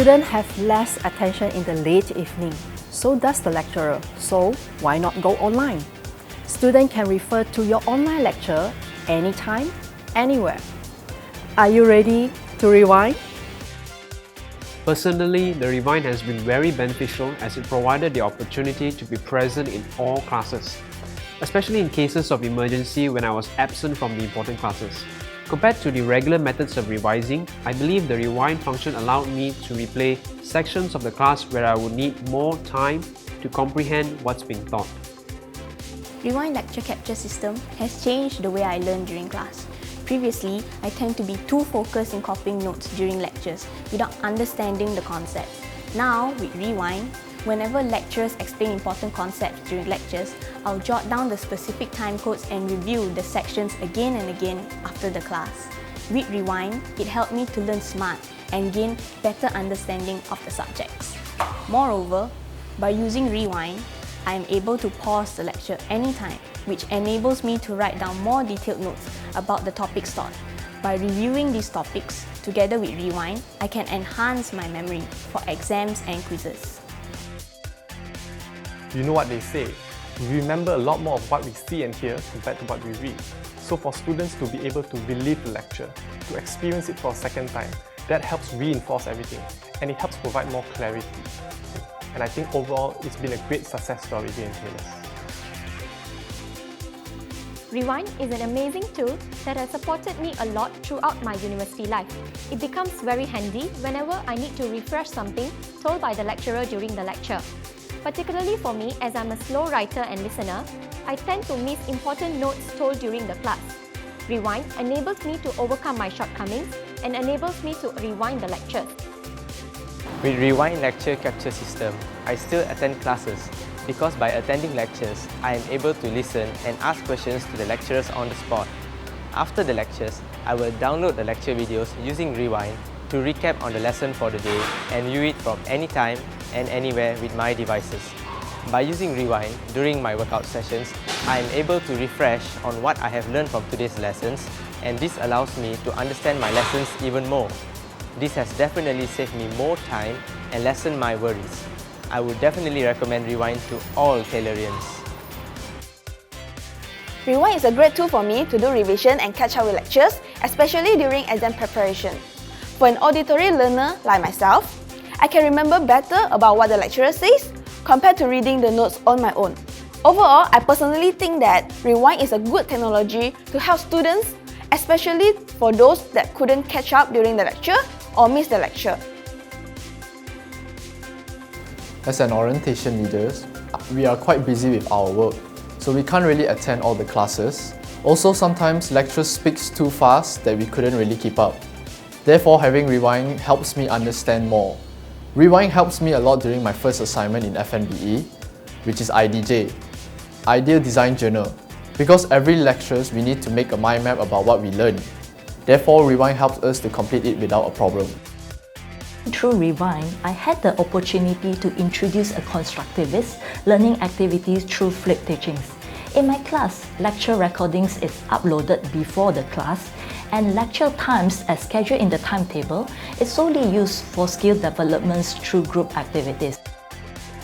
Students have less attention in the late evening, so does the lecturer, so why not go online? Students can refer to your online lecture anytime, anywhere. Are you ready to rewind? Personally, the ReWIND has been very beneficial as it provided the opportunity to be present in all classes, especially in cases of emergency when I was absent from the important classes. Compared to the regular methods of revising, I believe the ReWIND function allowed me to replay sections of the class where I would need more time to comprehend what's being taught. ReWIND lecture capture system has changed the way I learn during class. Previously, I tend to be too focused in copying notes during lectures without understanding the concepts. Now, with ReWIND, whenever lecturers explain important concepts during lectures, I'll jot down the specific time codes and review the sections again and again after the class. With ReWIND, it helped me to learn smart and gain better understanding of the subjects. Moreover, by using ReWIND, I am able to pause the lecture anytime, which enables me to write down more detailed notes about the topics taught. By reviewing these topics together with ReWIND, I can enhance my memory for exams and quizzes. You know what they say, we remember a lot more of what we see and hear compared to what we read. So for students to be able to relive the lecture, to experience it for a second time, that helps reinforce everything and it helps provide more clarity. And I think overall, it's been a great success story here in Taylor's. ReWIND is an amazing tool that has supported me a lot throughout my university life. It becomes very handy whenever I need to refresh something told by the lecturer during the lecture. Particularly for me, as I'm a slow writer and listener, I tend to miss important notes told during the class. ReWIND enables me to overcome my shortcomings and enables me to rewind the lectures. With ReWIND lecture capture system, I still attend classes because by attending lectures, I am able to listen and ask questions to the lecturers on the spot. After the lectures, I will download the lecture videos using ReWIND to recap on the lesson for the day and view it from anytime and anywhere with my devices. By using ReWIND during my workout sessions, I am able to refresh on what I have learned from today's lessons, and this allows me to understand my lessons even more. This has definitely saved me more time and lessened my worries. I would definitely recommend ReWIND to all Taylorians. ReWIND is a great tool for me to do revision and catch up with lectures, especially during exam preparation. For an auditory learner like myself, I can remember better about what the lecturer says compared to reading the notes on my own. Overall, I personally think that ReWIND is a good technology to help students, especially for those that couldn't catch up during the lecture or miss the lecture. As an orientation leader, we are quite busy with our work, so we can't really attend all the classes. Also, sometimes lecturers speak too fast that we couldn't really keep up. Therefore, having ReWIND helps me understand more. ReWIND helps me a lot during my first assignment in FNBE, which is IDJ, Ideal Design Journal, because every lectures we need to make a mind map about what we learn. Therefore, ReWIND helps us to complete it without a problem. Through ReWIND, I had the opportunity to introduce a constructivist learning activities through flip teachings. In my class, lecture recordings is uploaded before the class, and lecture times as scheduled in the timetable is solely used for skill developments through group activities.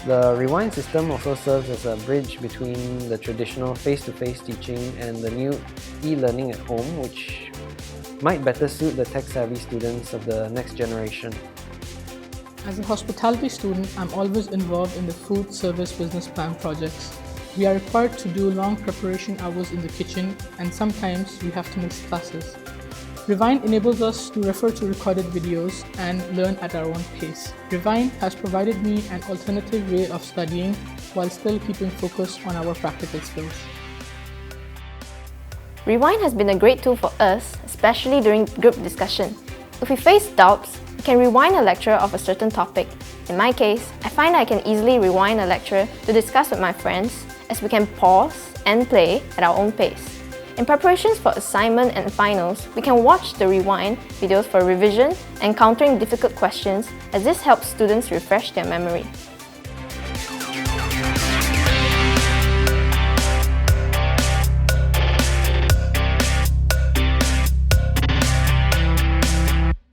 The ReWIND system also serves as a bridge between the traditional face-to-face teaching and the new e-learning at home, which might better suit the tech-savvy students of the next generation. As a hospitality student, I'm always involved in the food service business plan projects. We are required to do long preparation hours in the kitchen, and sometimes we have to miss classes. ReWIND enables us to refer to recorded videos and learn at our own pace. ReWIND has provided me an alternative way of studying while still keeping focus on our practical skills. ReWIND has been a great tool for us, especially during group discussion. If we face doubts, we can rewind a lecture of a certain topic. In my case, I find I can easily rewind a lecture to discuss with my friends, as we can pause and play at our own pace. In preparations for assignment and finals, we can watch the ReWIND videos for revision and countering difficult questions, as this helps students refresh their memory.